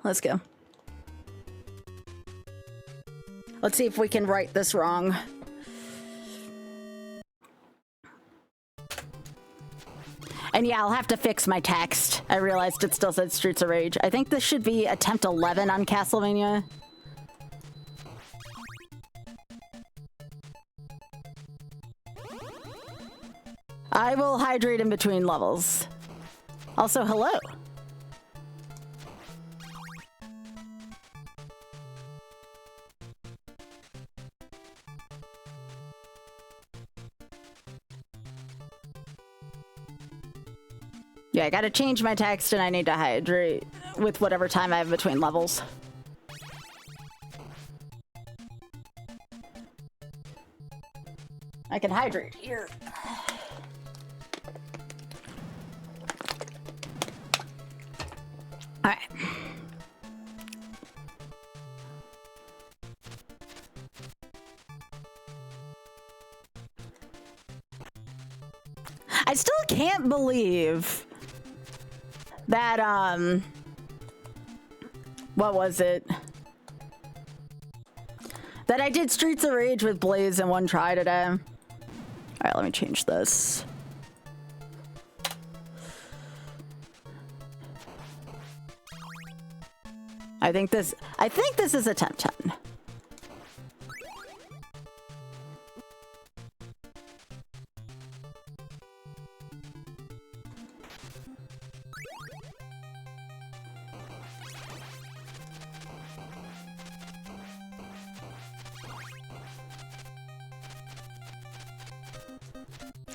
let's go. Let's see if we can write this wrong. And yeah, I'll have to fix my text. I realized it still said Streets of Rage. I think this should be attempt 11 on Castlevania. I will hydrate in between levels. Also, hello. Yeah, I gotta change my text and I need to hydrate with whatever time I have between levels. I can hydrate here. All right. I still can't believe that, what was it? That I did Streets of Rage with Blaze in one try today. All right, let me change this. I think this is attempt 10.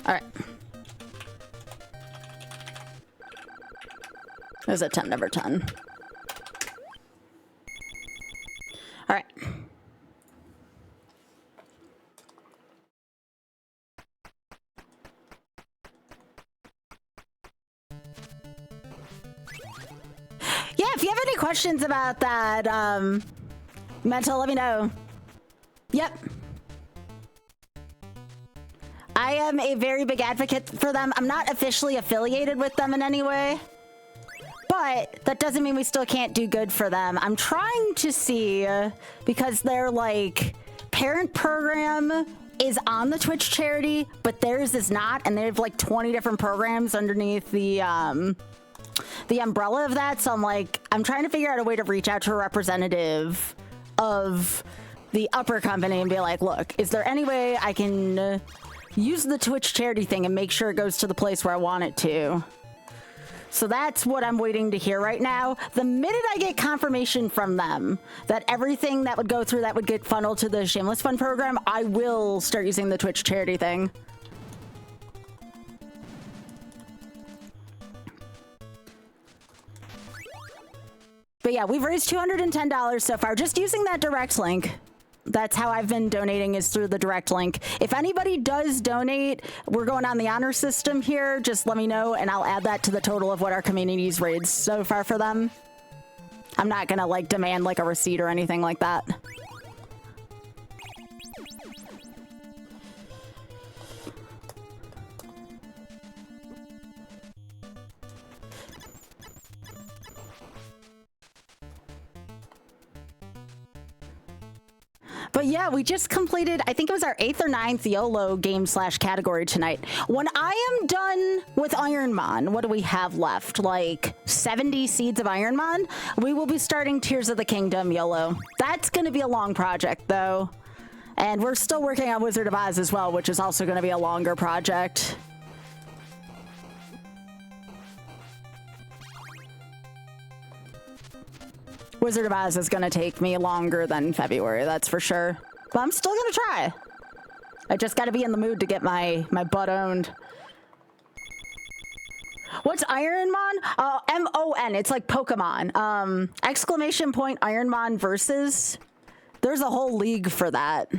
All right. There's attempt number 10. All right. Yeah, if you have any questions about that, Mental, let me know. Yep. I am a very big advocate for them. I'm not officially affiliated with them in any way, but that doesn't mean we still can't do good for them. I'm trying to see, because their like parent program is on the Twitch charity, but theirs is not, and they have like 20 different programs underneath the umbrella of that. So I'm trying to figure out a way to reach out to a representative of the upper company and be like, look, is there any way I can use the Twitch charity thing and make sure it goes to the place where I want it to? So that's what I'm waiting to hear right now. The minute I get confirmation from them that everything that would go through that would get funneled to the Shameless Fun program, I will start using the Twitch charity thing. But yeah, we've raised $210 so far, just using that direct link. That's how I've been donating, is through the direct link. If anybody does donate, we're going on the honor system here. Just let me know and I'll add that to the total of what our community's raised so far for them. I'm not gonna like demand like a receipt or anything like that. But yeah, we just completed, I think it was our 8th or 9th YOLO game / category tonight. When I am done with Ironmon, what do we have left? Like 70 seeds of Ironmon? We will be starting Tears of the Kingdom YOLO. That's going to be a long project though. And we're still working on Wizard of Oz as well, which is also going to be a longer project. Wizard of Oz is going to take me longer than February, that's for sure. But I'm still going to try. I just got to be in the mood to get my butt owned. What's Ironmon? M-O-N. It's like Pokemon. Exclamation point Ironmon versus. There's a whole league for that.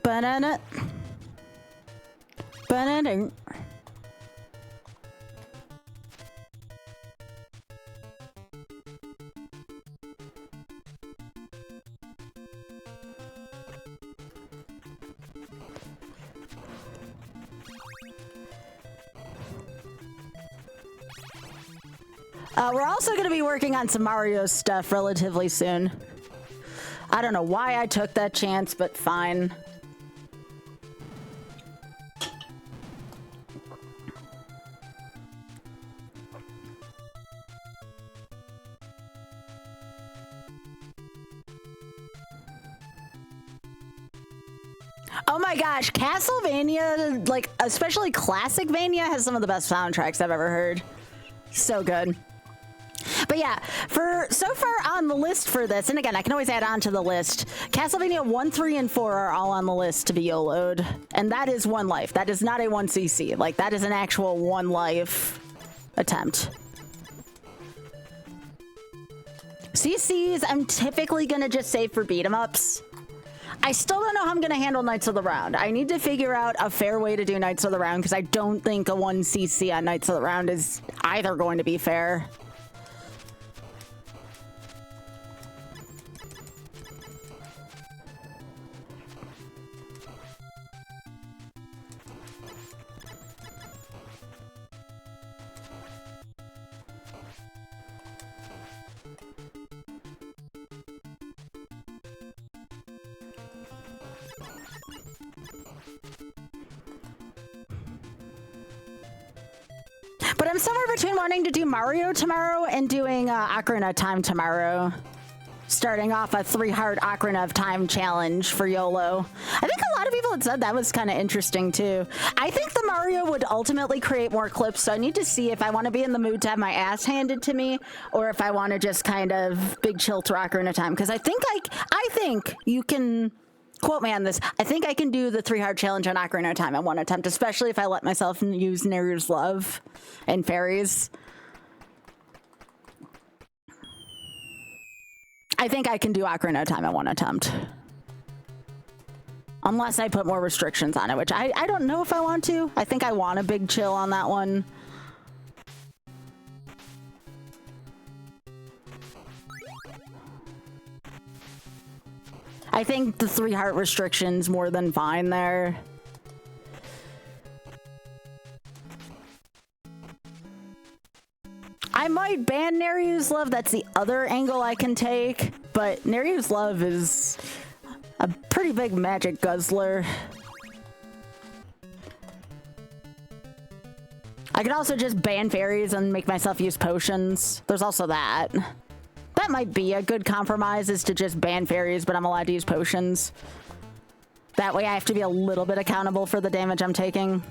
Banana. Banana. We're also going to be working on some Mario stuff relatively soon. I don't know why I took that chance, but fine. Oh my gosh, Castlevania, like, especially Classic Vania, has some of the best soundtracks I've ever heard. So good. But yeah, for so far on the list for this, and again, I can always add on to the list, Castlevania 1, 3, and 4 are all on the list to be YOLO'd. And that is one life. That is not a 1cc. Like, that is an actual one life attempt. CCs, I'm typically going to just save for beat 'em ups. I still don't know how I'm going to handle Knights of the Round. I need to figure out a fair way to do Knights of the Round because I don't think a 1cc on Knights of the Round is either going to be fair. But I'm somewhere between wanting to do Mario tomorrow and doing Ocarina of Time tomorrow. Starting off a 3-heart Ocarina of Time challenge for YOLO. I think a lot of people had said that was kind of interesting too. I think the Mario would ultimately create more clips, so I need to see if I want to be in the mood to have my ass handed to me or if I want to just kind of big chill through Ocarina of Time. Because I think you can... Quote me on this. I think I can do the 3-heart challenge on Ocarina of Time in one attempt, especially if I let myself use Neru's Love and Fairies. I think I can do Ocarina of Time in one attempt. Unless I put more restrictions on it, which I don't know if I want to. I think I want a big chill on that one. I think the 3-heart restriction's more than fine there. I might ban Neru's Love. That's the other angle I can take. But Neru's Love is a pretty big magic guzzler. I could also just ban fairies and make myself use potions. There's also that. That might be a good compromise, is to just ban fairies, but I'm allowed to use potions. That way I have to be a little bit accountable for the damage I'm taking.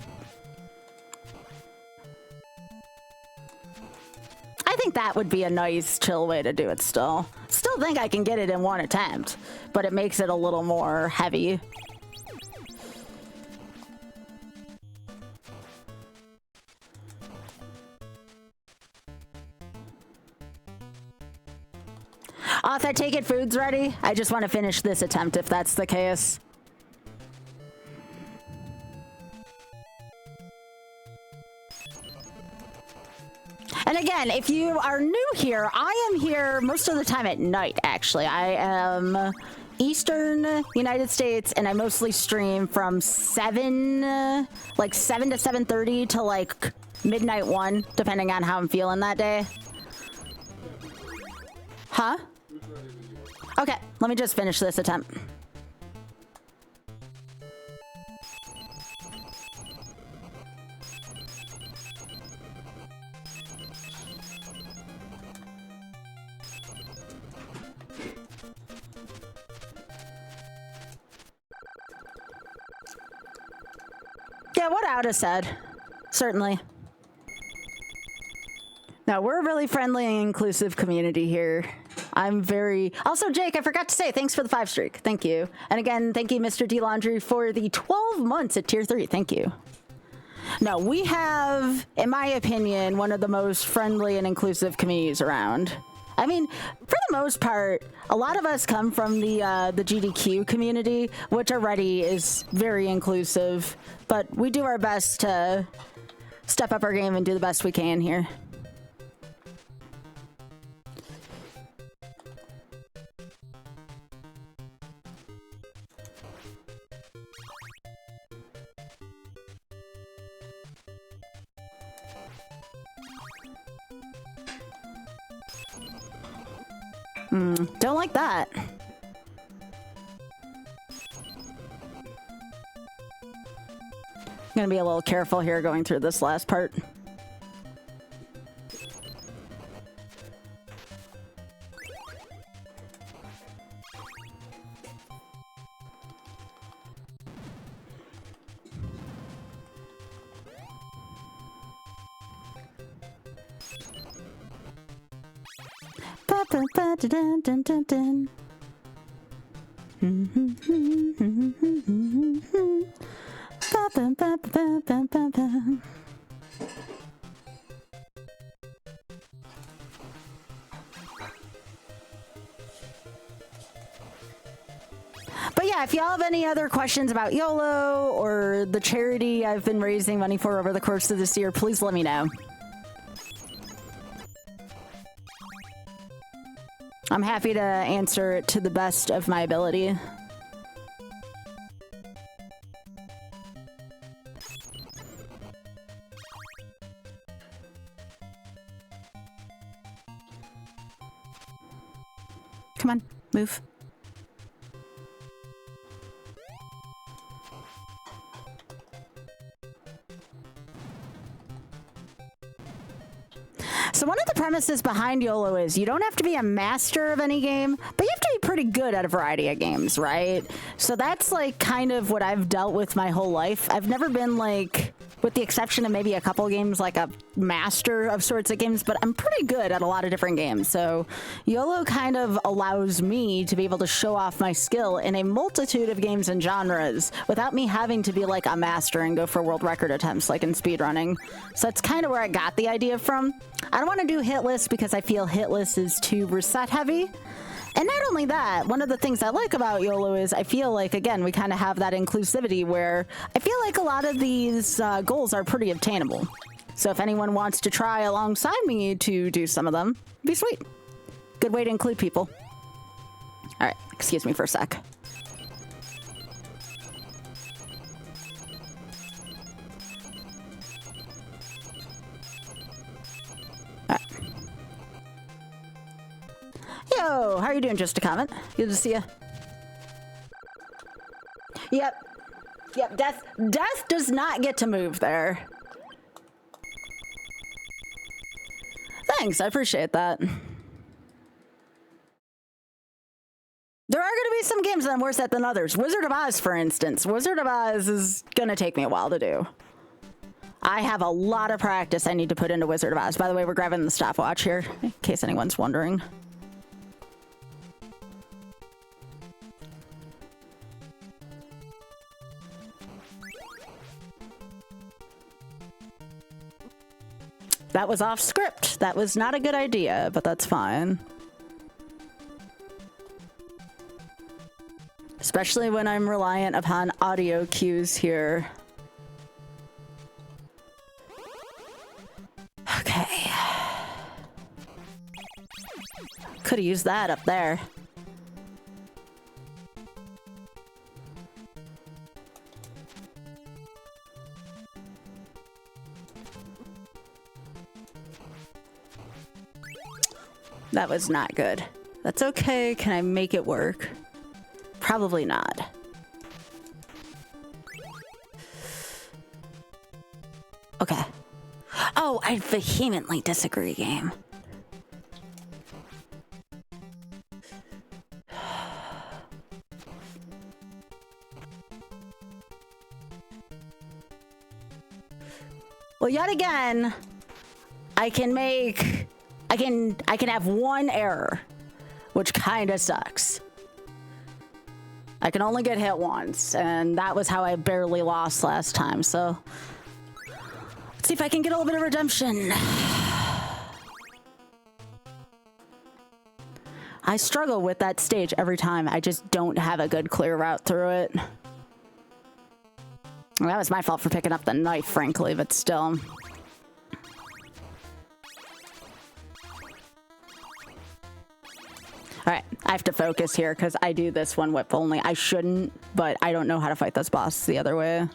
I think that would be a nice, chill way to do it still. Still think I can get it in one attempt, but it makes it a little more heavy. Auth, I take it food's ready? I just want to finish this attempt if that's the case. And again, if you are new here, I am here most of the time at night, actually. I am Eastern United States, and I mostly stream from 7 to 7:30 to like midnight 1, depending on how I'm feeling that day. Huh? Okay, let me just finish this attempt. Yeah, what Outa said. Certainly. No, we're a really friendly and inclusive community here. I'm very... Also, Jake, I forgot to say, thanks for the 5 streak. Thank you. And again, thank you, Mr. D. Laundry, for the 12 months at Tier 3. Thank you. No, we have, in my opinion, one of the most friendly and inclusive communities around. I mean, for the most part, a lot of us come from the GDQ community, which already is very inclusive. But we do our best to step up our game and do the best we can here. Don't like that. I'm gonna be a little careful here going through this last part. But yeah, if y'all have any other questions about YOLO or the charity I've been raising money for over the course of this year, please let me know. I'm happy to answer it to the best of my ability. Come on, move. So one of the premises behind YOLO is you don't have to be a master of any game, but you have to be pretty good at a variety of games, right? So that's like kind of what I've dealt with my whole life. I've never been like, with the exception of maybe a couple games, like a master of sorts of games, but I'm pretty good at a lot of different games. So YOLO kind of allows me to be able to show off my skill in a multitude of games and genres without me having to be like a master and go for world record attempts like in speedrunning. So that's kind of where I got the idea from. I don't want to do hit lists because I feel hit lists is too reset heavy. And not only that, one of the things I like about YOLO is I feel like, again, we kind of have that inclusivity where I feel like a lot of these goals are pretty obtainable. So if anyone wants to try alongside me to do some of them, it'd be sweet. Good way to include people. All right, excuse me for a sec. Yo, how are you doing? Just a comment. Good to see you. Yep. Death does not get to move there. Thanks, I appreciate that. There are going to be some games that I'm worse at than others. Wizard of Oz, for instance. Wizard of Oz is going to take me a while to do. I have a lot of practice I need to put into Wizard of Oz. By the way, we're grabbing the stopwatch here, in case anyone's wondering. That was off script. That was not a good idea, but that's fine. Especially when I'm reliant upon audio cues here. Okay. Could have used that up there. That was not good. That's okay. Can I make it work? Probably not. Okay. Oh, I vehemently disagree, game. Well, yet again, I can have one error, which kind of sucks. I can only get hit once, and that was how I barely lost last time, so let's see if I can get a little bit of redemption. I struggle with that stage every time. I just don't have a good clear route through it. Well, that was my fault for picking up the knife, frankly, but still. All right, I have to focus here because I do this one whip only. I shouldn't, but I don't know how to fight this boss the other way.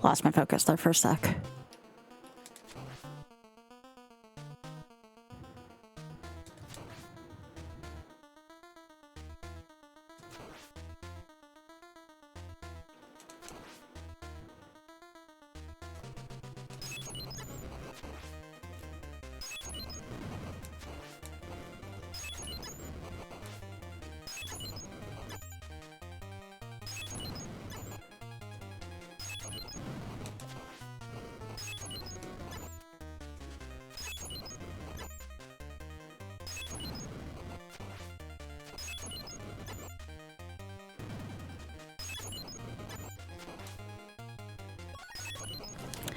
Lost my focus there for a sec.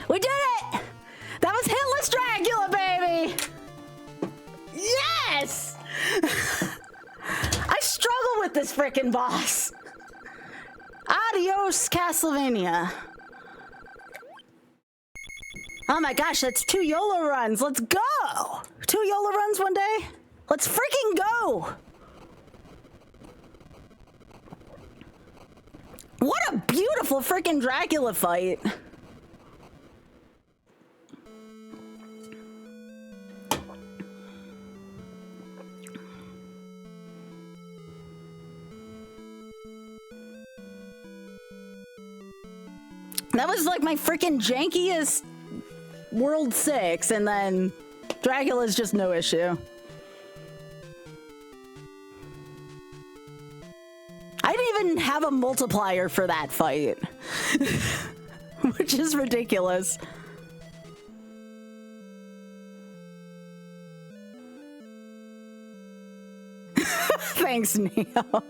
We did it! That was Hitless Dracula, baby! Yes! I struggle with this frickin' boss. Adios, Castlevania. Oh my gosh, that's 2 YOLO runs. Let's go! 2 YOLO runs one day? Let's freaking go! What a beautiful freaking Dracula fight. That was like my freaking jankiest World 6, and then Dracula's just no issue. I didn't even have a multiplier for that fight, which is ridiculous. Thanks, Neo.